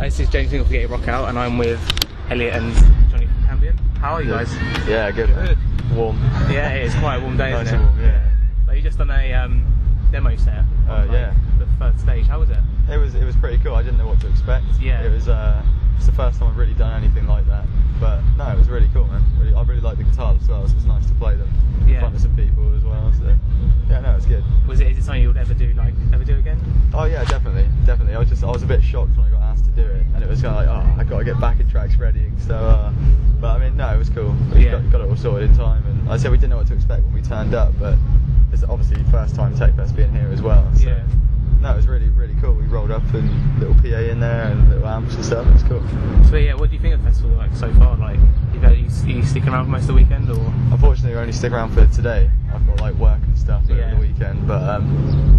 This is James from GetYourRockOut, and I'm with Elliot and Johnny from Cambion. How are you guys? Yeah, good. Warm. Yeah, it is quite a warm day, nice isn't it? warm, yeah. But you just done a demo set. Yeah. The first stage. How was it? It was pretty cool. I didn't know what to expect. Yeah. It was it's the first time I've really done anything like that. But no, it was really cool, man. I really like the guitars as well, so it's nice to play them in front of some people as well. So yeah, no, it's good. Is it something you would ever do again? Oh yeah, definitely. I was a bit shocked when I got asked to do it, and it was kind of like, oh, I got to get backing tracks ready. So, but I mean, no, it was cool. We got it all sorted in time, and like I said, we didn't know what to expect when we turned up, but it's obviously first time Tech Fest being here as well. So. Yeah. No, it was really, really cool. We rolled up and little PA in there and little amps and stuff. It was cool. So yeah, what do you think of the festival like so far? Like, are you sticking around for most of the weekend, or? Unfortunately, we only stick around for today. I've got like work and stuff over the weekend, but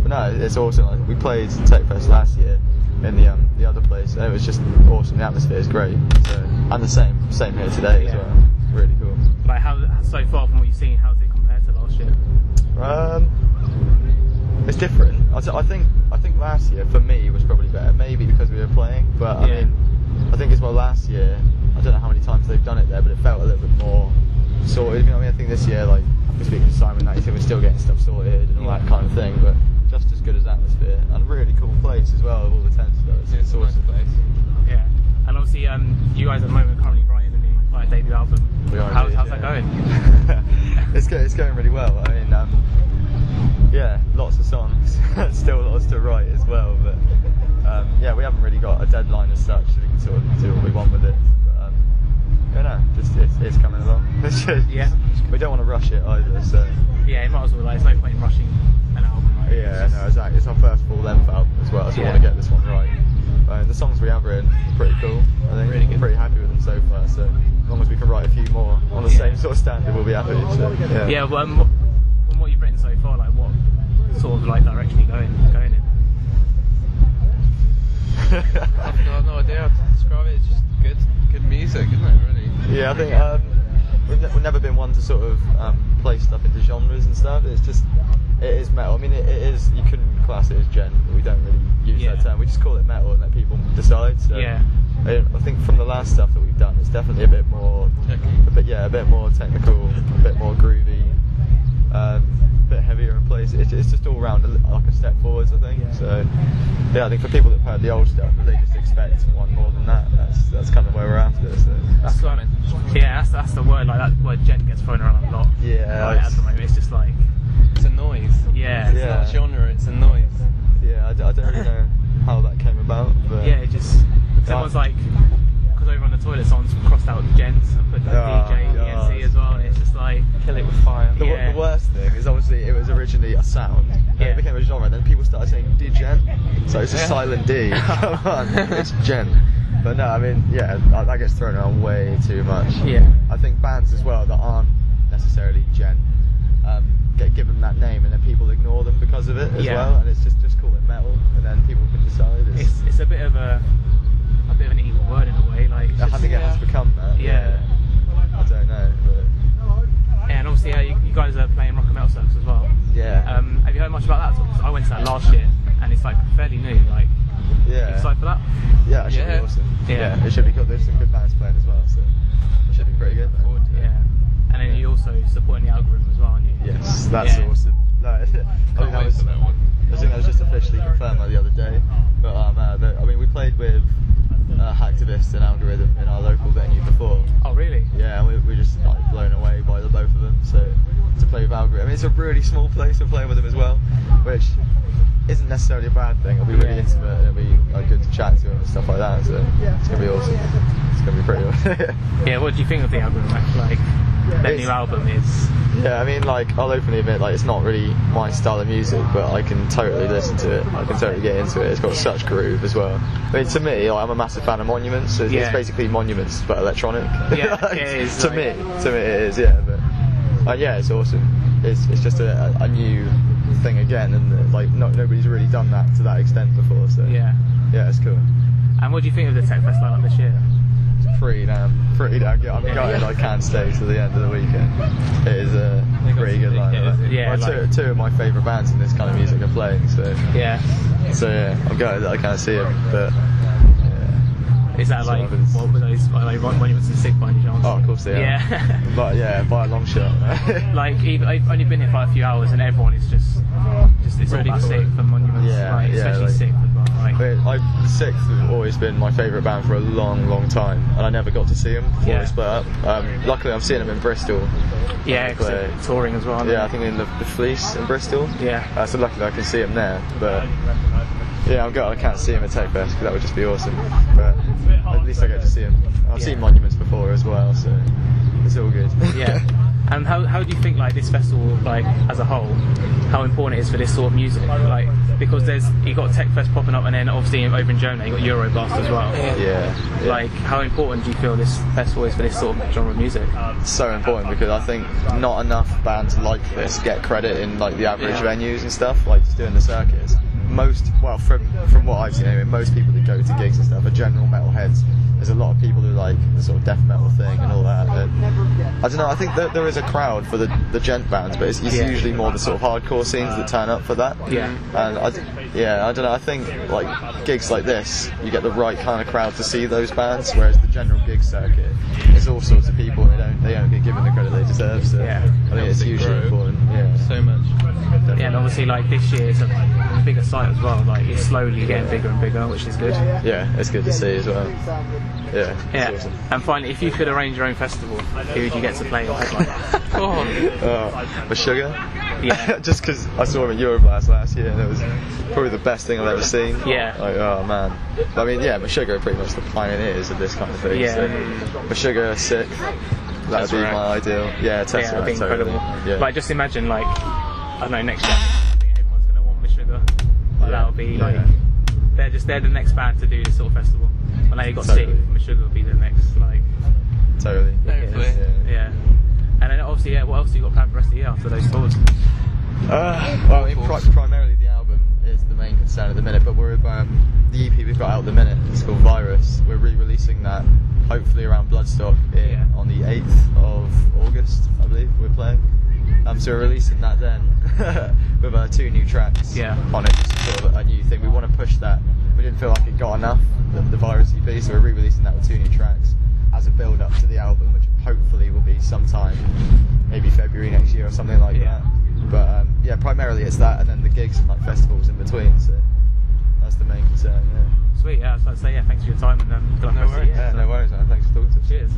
no, it's awesome. Like, we played Tech Fest last year in the other place, and it was just awesome. The atmosphere is great. So, and the same here today as well. Really cool. Like, how so far from what you've seen, how does it compare to last year? It's different. I think last year for me was probably better, maybe because we were playing, but I mean, I think as well last year, I don't know how many times they've done it there, but it felt a little bit more sorted. You know what I mean? I think this year, like, after speaking to Simon, that he said we're still getting stuff sorted and all that kind of thing, but just as good as atmosphere and a really cool place as well with all the tent stuff. It's awesome. Nice place. Yeah, and obviously, you guys at the moment are currently writing a new debut album. How's that going? It's going really well. I mean, yeah, lots of songs, still lots to write as well, but yeah, we haven't really got a deadline as such, so we can sort of do what we want with it. But you know, it's coming along. We don't want to rush it either, so yeah, it might as well. Like, there's no point in rushing an album. Right? Yeah, no, exactly. It's our first full-length album as well, so we want to get this one right. The songs we have written are pretty cool. I think really good. Pretty happy with them so far. So as long as we can write a few more on the same sort of standard, we'll be happy. So, yeah. Well, from what you've written so far, like, what sort of like direction are you going in? I've got no idea how to describe it. It's just good music, isn't it? Really. Yeah, I think we've never been one to sort of play stuff into genres and stuff. It is metal. I mean, it is. You couldn't class it as gen, but we don't really use that term. We just call it metal and let people decide. So I think from the last stuff that we've done, it's definitely a bit more technical, a bit more groovy, a bit heavier in place. It's just all round like a step forwards, I think. So yeah, I think for people that have heard the old stuff, they just expect one more than that. That's kind of where we're after. So that's slamming. Yeah, that's the word. Like, that word gen gets thrown around a lot. Yeah, like, at the moment, it's just like it's a noise. Yeah, it's not a genre. It's a noise. Yeah, I don't really know how that came about, but yeah, it just someone's like, because over on the toilet, someone's crossed out gents and put DJ, ENC as well, and it's just like kill it with fire. The worst thing is obviously it was originally a sound. It became a genre, and then people started saying D-gen, so it's a silent D. Come on, it's gen. But no, I mean, yeah, that gets thrown around way too much. Yeah. I think bands as well that aren't necessarily gen get given that name, and then people ignore them because of it as well, and it's just call it metal, and then people can decide. It's a bit of an evil word in a way. Like, I think it has become that. Yeah. I don't know. But and obviously, you guys are playing Rock and Metal Circus as well. Yeah. Have you heard much about that? Because I went to that last year, and it's like fairly new. Like, are you excited for that? Yeah, it should be awesome. Yeah, it should be cool. There's some good bands playing as well, so it should be pretty good. Yeah. And then you also supporting the algorithm as well, aren't you? Yes, that's awesome. No, I think that was just officially confirmed like the other day. But I mean, we played with Hacktivist and Algorithm in our local venue before. Oh, really? Yeah, and we were just like blown away by the both of them. So to play with Algorithm, I mean, it's a really small place. We're playing with them as well, which isn't necessarily a bad thing. It'll be really intimate, and it'll be like, good to chat to them and stuff like that. So it's gonna be awesome. It's gonna be pretty awesome. Yeah, what do you think of the Algorithm? Like, their new album is... Yeah, I mean, like, I'll openly admit, like, it's not really my style of music, but I can totally listen to it. I can totally get into it. It's got such groove as well. I mean, to me, like, I'm a massive fan of Monuments. So it's basically Monuments, but electronic. Yeah, like, it is. To me, it is. Yeah, but yeah, it's awesome. It's just a new thing again, and like nobody's really done that to that extent before. So yeah, it's cool. And what do you think of the Tech Fest lineup this year? Pretty damn good. I'm gutted I can't stay till the end of the weekend. It is a pretty good lineup. Yeah, well, two of my favourite bands in this kind of music are playing, so yeah, I'm gutted that I can't see them, but Is that like, what were those, like Monuments and Sick by any chance? Oh, of course they are. Yeah. But yeah, by a long shot. Like, I've only been here for a few hours and everyone is just it's Really all about cool. Sick for Monuments, Yeah, like, yeah, especially like- Sick as well. Like, The Sixth have always been my favourite band for a long time, and I never got to see them before they split up. Luckily, I've seen them in Bristol. yeah, 'cause they're touring as well. aren't Yeah, I they? think in the Fleece in Bristol. Yeah. So luckily I can see them there. But yeah, I'm gutted I can't see them at Techfest because that would just be awesome. But at least I get to see them. I've seen Monuments before as well, so it's all good. Yeah. And how do you think, like, this festival, like, as a whole, how important it is for this sort of music? Like, because you got Techfest popping up, and then obviously over in Germany you got Euroblast as well. Yeah. Like, how important do you feel this festival is for this sort of genre of music? It's so important because I think not enough bands like this get credit in like the average venues and stuff, like just doing the circuits. From what I've seen anyway, most people that go to gigs and stuff are general metalheads. There's a lot of people who like the sort of death metal thing and all that. And I don't know, I think that there is a crowd for the gent bands, but it's usually more the sort of hardcore scenes that turn up for that. Yeah. And I don't know, I think like gigs like this, you get the right kind of crowd to see those bands, whereas the general gig circuit, it's all sorts of people, they don't get given the credit they deserve, so I think it's hugely important. Yeah. So much. Yeah, and obviously, like, this year it's a bigger site as well. Like, it's slowly getting bigger and bigger, which is good. Yeah, it's good to see as well. Yeah, it's awesome. And finally, if you could arrange your own festival, who would you get to play or headline? Sugar? Yeah. Just because I saw him at Euroblast last year and it was probably the best thing I've ever seen. Yeah. Like, oh man. But I mean, yeah, Sugar are pretty much the pioneers of this kind of thing. Yeah. So, Sugar, Sick. That'd be my ideal. Yeah, Tesseract. Yeah, that'd be incredible. Yeah. Like, just imagine, like, I don't know, next year, I think everyone's going to want Meshuggah. Like, that'll be, like, they're the next band to do this sort of festival. I know you've got Sick, Meshuggah will be the next, like... Totally. Hopefully. Yeah. And then obviously, what else have you got planned for the rest of the year after those tours? Well, I mean, primarily the album is the main concern at the minute, but we're the EP we've got out at the minute, it's called Virus. We're re-releasing that hopefully around Bloodstock on the 8th of August, I believe we're playing. So we're releasing that then with 2 new tracks on it, just sort of a new thing. We want to push that. We didn't feel like it got enough, the Virus EP, so we're re-releasing that with 2 new tracks as a build-up to the album, which hopefully will be sometime, maybe February next year or something like that. But yeah, primarily it's that, and then the gigs and like festivals in between. So that's the main concern. Yeah. Sweet. Yeah, so I'd say thanks for your time and good luck. No worries. Yeah, no worries, man. Thanks for talking to us. Cheers.